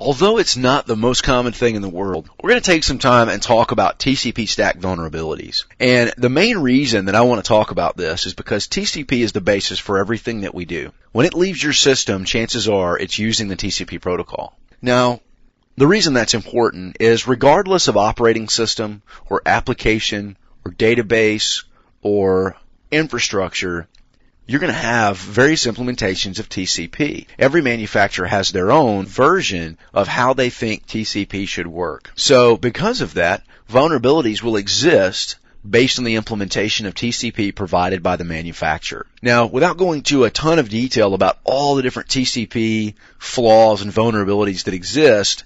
Although it's not the most common thing in the world, we're going to take some time and talk about TCP Stack vulnerabilities. And the main reason that I want to talk about this is because TCP is the basis for everything that we do. When it leaves your system, chances are it's using the TCP protocol. Now, the reason that's important is regardless of operating system or application or database or infrastructure, you're going to have various implementations of TCP. Every manufacturer has their own version of how they think TCP should work. So because of that, vulnerabilities will exist based on the implementation of TCP provided by the manufacturer. Now, without going to a ton of detail about all the different TCP flaws and vulnerabilities that exist,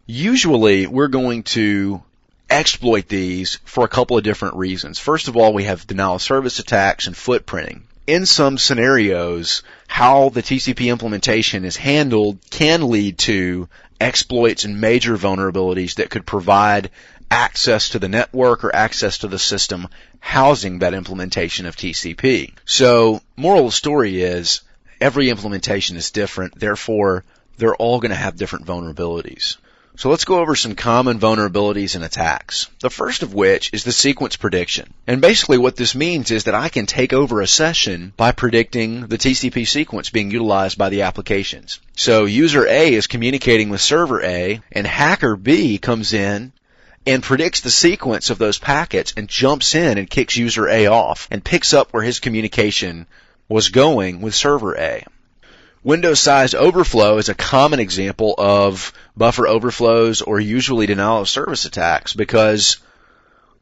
usually we're going to exploit these for a couple of different reasons. First of all, we have denial of service attacks and footprinting. In some scenarios, how the TCP implementation is handled can lead to exploits and major vulnerabilities that could provide access to the network or access to the system housing that implementation of TCP. So, moral of the story is, every implementation is different, therefore, they're all going to have different vulnerabilities. So let's go over some common vulnerabilities and attacks. The first of which is the sequence prediction. And basically what this means is that I can take over a session by predicting the TCP sequence being utilized by the applications. So user A is communicating with server A, and hacker B comes in and predicts the sequence of those packets and jumps in and kicks user A off and picks up where his communication was going with server A. Window size overflow is a common example of buffer overflows or usually denial of service attacks because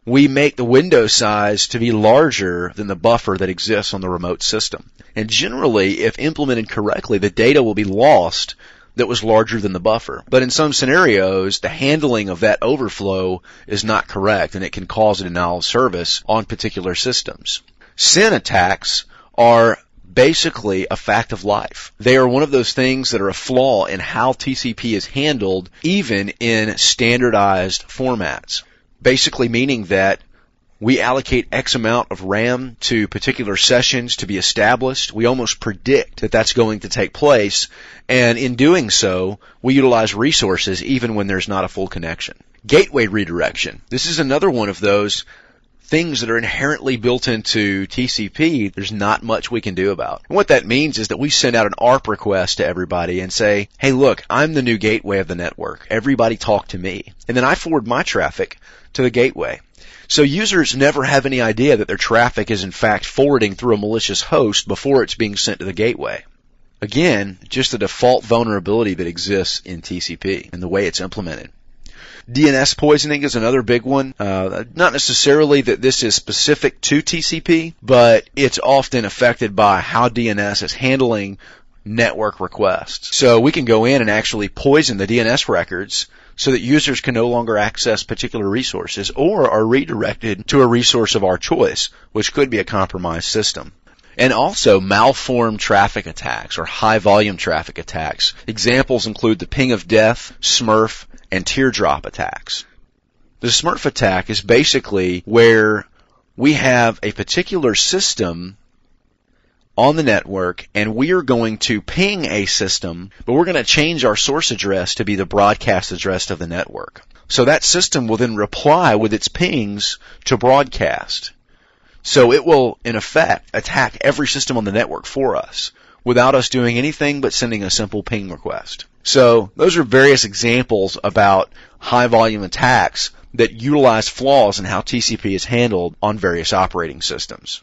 we make the window size to be larger than the buffer that exists on the remote system. And generally, if implemented correctly, the data will be lost that was larger than the buffer. But in some scenarios, the handling of that overflow is not correct and it can cause a denial of service on particular systems. SYN attacks are basically a fact of life. They are one of those things that are a flaw in how TCP is handled, even in standardized formats. Basically meaning that we allocate X amount of RAM to particular sessions to be established. We almost predict that that's going to take place, and in doing so, we utilize resources even when there's not a full connection. Gateway redirection. This is another one of those things that are inherently built into TCP, there's not much we can do about. And what that means is that we send out an ARP request to everybody and say, hey look, I'm the new gateway of the network. Everybody talk to me. And then I forward my traffic to the gateway. So users never have any idea that their traffic is in fact forwarding through a malicious host before it's being sent to the gateway. Again, just a default vulnerability that exists in TCP and the way it's implemented. DNS poisoning is another big one. Not necessarily that this is specific to TCP, but it's often affected by how DNS is handling network requests. So we can go in and actually poison the DNS records so that users can no longer access particular resources or are redirected to a resource of our choice, which could be a compromised system. And also malformed traffic attacks or high volume traffic attacks. Examples include the ping of death, Smurf, and teardrop attacks. The Smurf attack is basically where we have a particular system on the network and we are going to ping a system, but we're going to change our source address to be the broadcast address of the network. So that system will then reply with its pings to broadcast. So it will, in effect, attack every system on the network for us without us doing anything but sending a simple ping request. So those are various examples about high-volume attacks that utilize flaws in how TCP is handled on various operating systems.